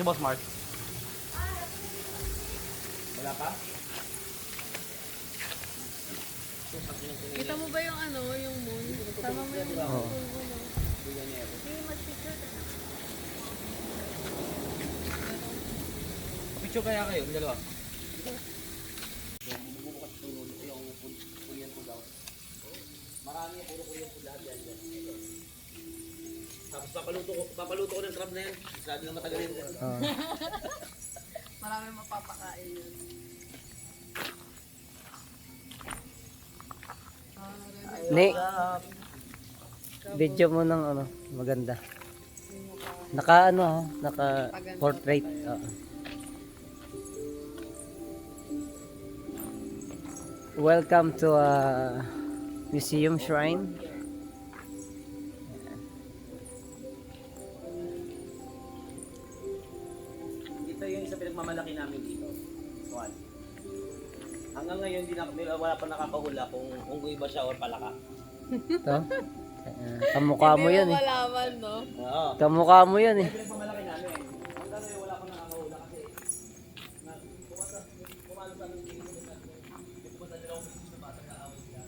Si Boss Mark. Wala pa? Kita mo ba yung ano, yung moon? Tama mo yung moon. Oo. Hindi, mag-picture ka na. Picture kaya kayo, yung dalawa. Marami yung puro Korean food lahat yan. Tapos papaluto ko ng crab na yan. Sabi nga matagal yun. Oo. Marami mapapakain yun. Nick, video mo ng ano, maganda. Naka ano ha, naka portrait. Oo. Welcome to a museum shrine. Ito yung isa pinagmamalaki namin dito. One. Hanggang ngayon, wala pa nakakahula kung unggoy ba siya or palaka. Ito. Kamukha mo yan Hindi eh. mo malaman, no? Oo. Kamukha mo yan eh. Pinagmamalaki namin. Hanggang ngayon, wala pa nakakahula kasi kumalo sa amin dito na pupunta nila akong business na bata na away sila.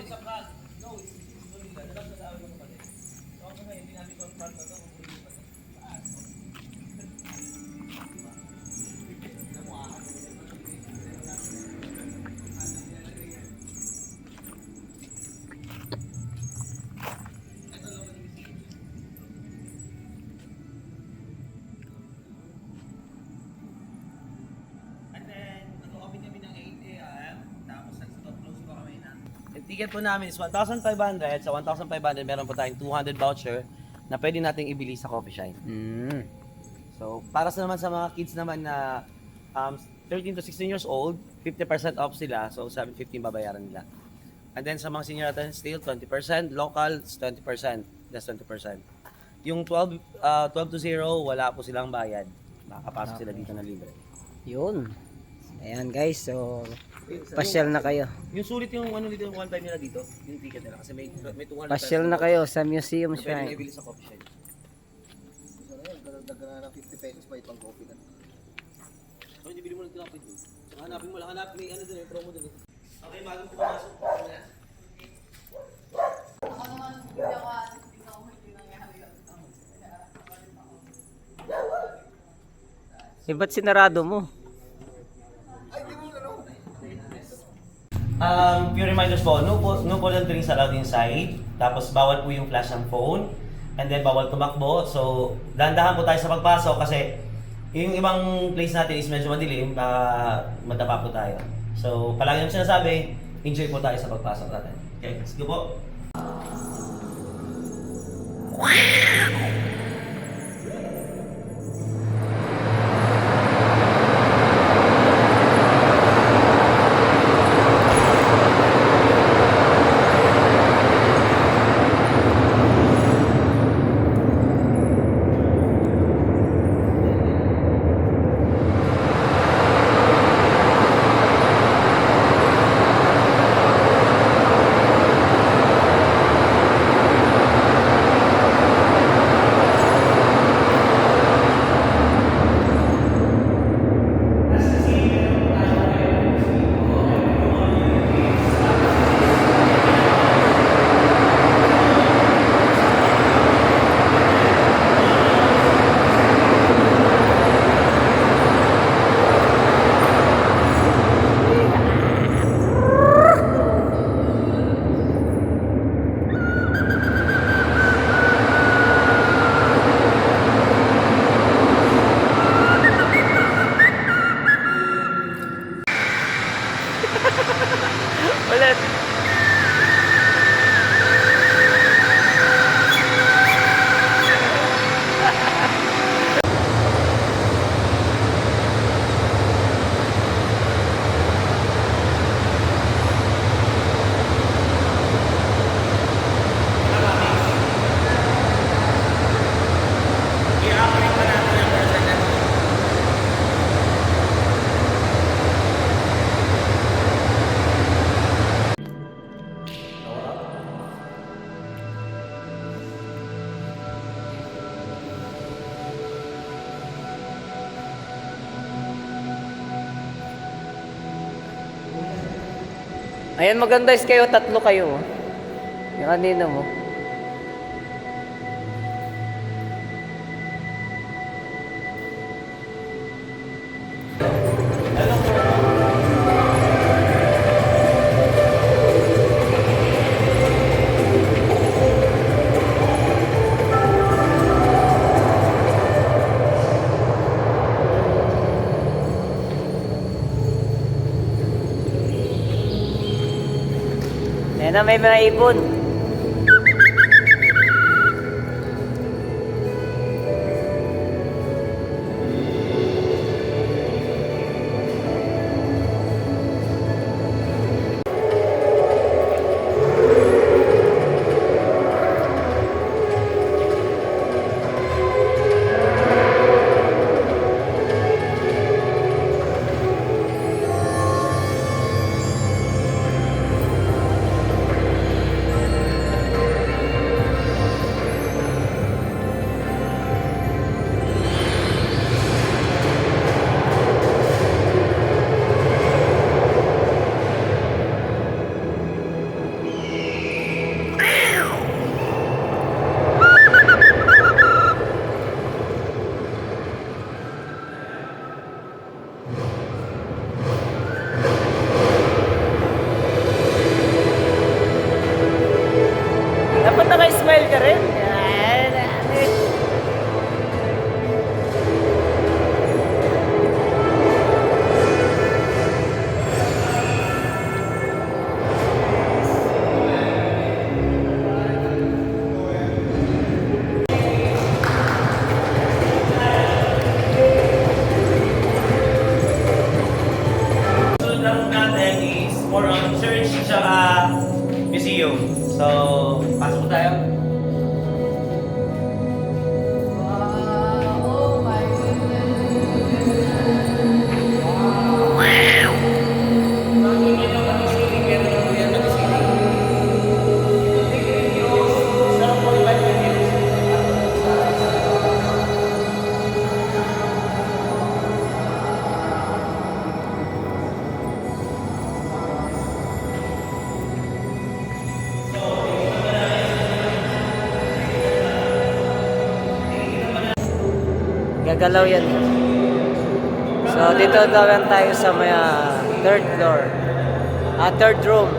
It's a prank. No, it's no nila. Dapat sa away ng kapatid. So hanggang ngayon, hindi namin confront pa ito kung hindi pa ito. And then, nag-open kami ng 8 a.m. Tapos nag-stop close po kami na. Yung ticket po namin is 1,500. Sa 1,500, meron po tayong 200 voucher na pwede nating ibili sa coffee shine. Mm. So, para sa naman sa mga kids naman na 13 to 16 years old, 50% off sila. So, 750 babayaran nila. And then sa mga senior attendance still, 20%. Locals, 20%. That's 20%. Yung 12 to 0, wala po silang bayad. Makakapasok sila dito na libre. Yun. Ayan guys, so pasyal na kayo. Yung sulit yung ano dito, yung one time nila dito, yung ticket nila. Kasi may 200 Pasyal na kayo sa museum na pwede na shrine. ibili sa coffee shop. Dagdagan na ng 50 pesos pa itong coffee na. So, hindi bili mo ng tinapay doon. Saka hanapin mo lang, may ano doon, may promo doon. Okay, bagong pumasok. Ako naman, hindi ako alis. Hindi ako hindi nangyari yun. Eh, ba't sinarado mo? Few reminders po, no cold drinks allowed inside. Tapos bawal po yung flash ng phone. And then bawal tumakbo. So, dahan-dahan po tayo sa pagpasok kasi yung ibang place natin is medyo madilim, madapa po tayo. So, palagi naman sinasabi, enjoy po tayo sa pagpasok natin. Okay, let's go po. Ayan, maganda is kayo, tatlo kayo. Oh. Yung kanino mo. Ayan na, may mga ibon. Dapat naka-smile ka rin. Ayan, ayan. Sunod na po natin is more on church tsaka museum. So, pasok tayo. Wow! Oh my goodness! Gagalaw yan. So, dito gawin tayo sa may third floor. Third room.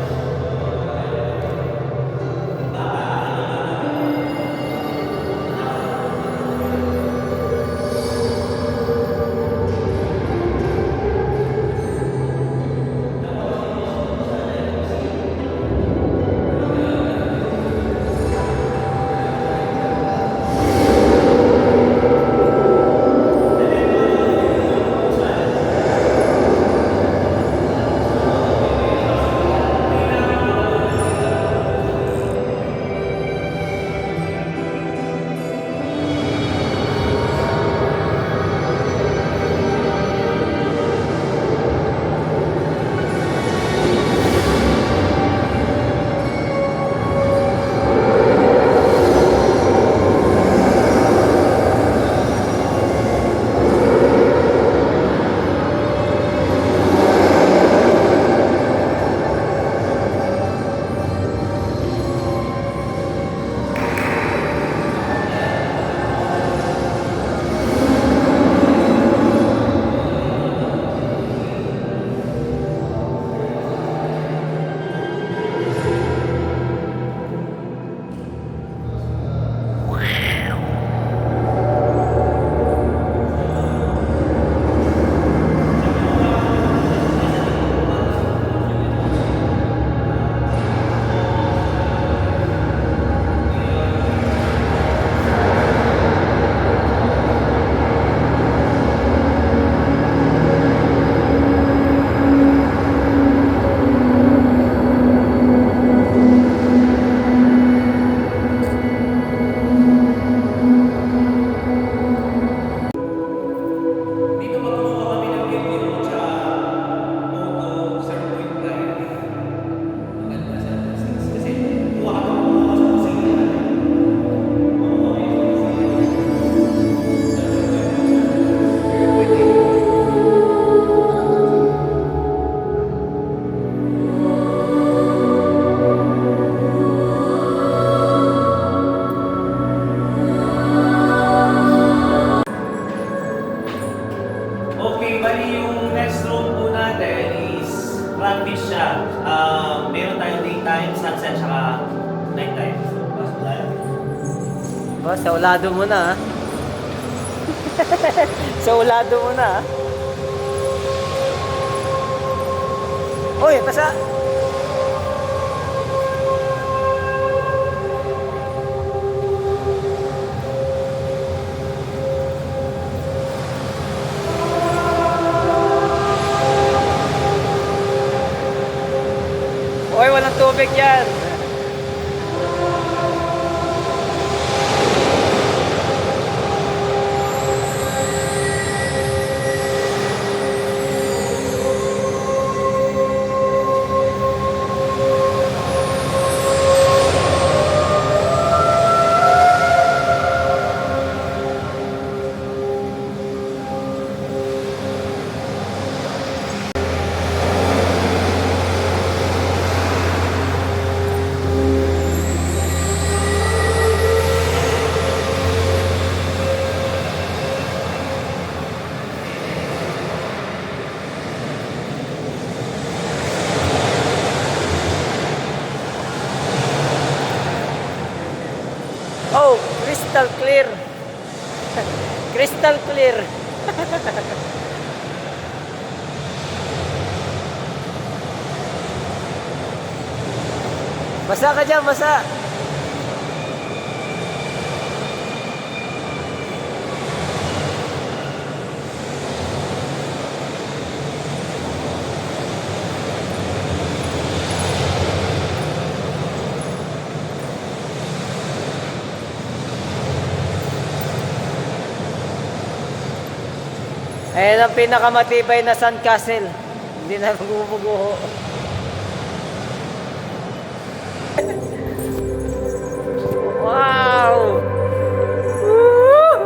Cloud Beach siya. Meron tayong daytime, sunset, saka nighttime. Pasok tayo. Oh, sa ulado mo na, ah. Sa ulado mo na, ah. Uy, basa! Uy, walang tubig yan! Oh, crystal clear. Crystal clear. Basa ka dyan, basa. Ayan ang pinakamatibay na sandcastle. Hindi na magbubuguho. Wow! Woo!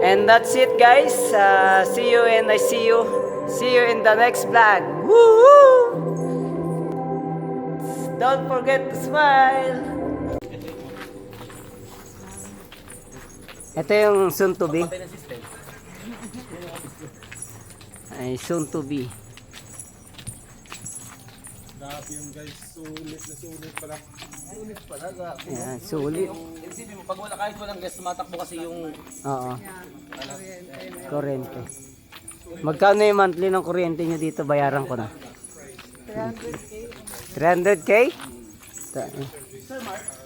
And that's it, guys. See you and I see you. See you in the next vlog. Woo! Don't forget to smile. Ito yung soon to be. Ay, soon to be. Grabe yung guys, sulit na sulit pala. Unit pala, grabe. Ayan, sulit. Isipin mo, pag wala kahit walang gas, tumatakbo kasi yung Oo. Kuryente. Magkano yung monthly ng kuryente nyo dito? Bayaran ko na. 300K. 300K?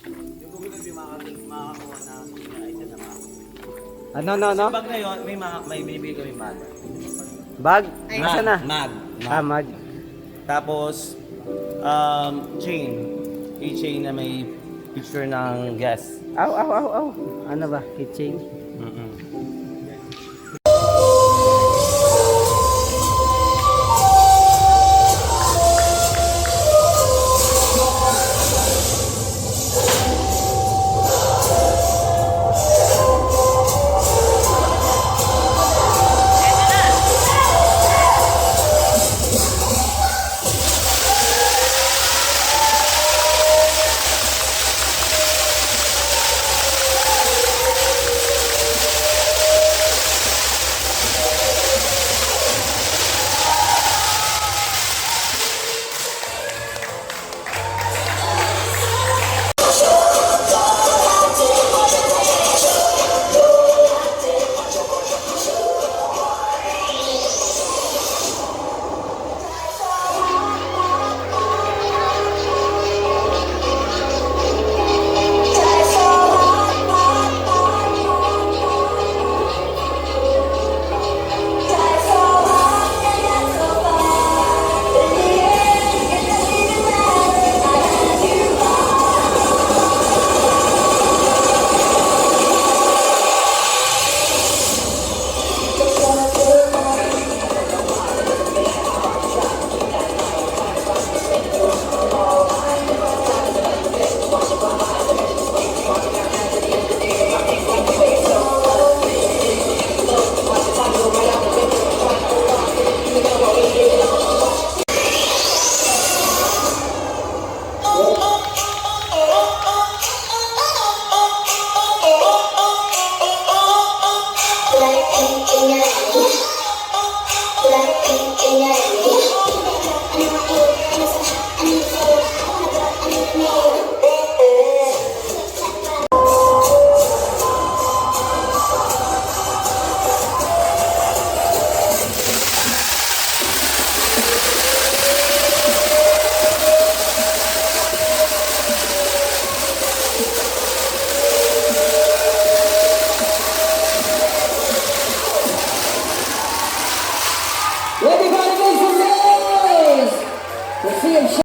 yung Google yung makakakuha na souvenir item na mga. Ano? Sa bag na yun, may binibigay kami mag. Bag? Nasaan na? Mag. Ah, mag. Tapos, chain. Keychain na may picture ng guest. Aw. Ano ba? Keychain?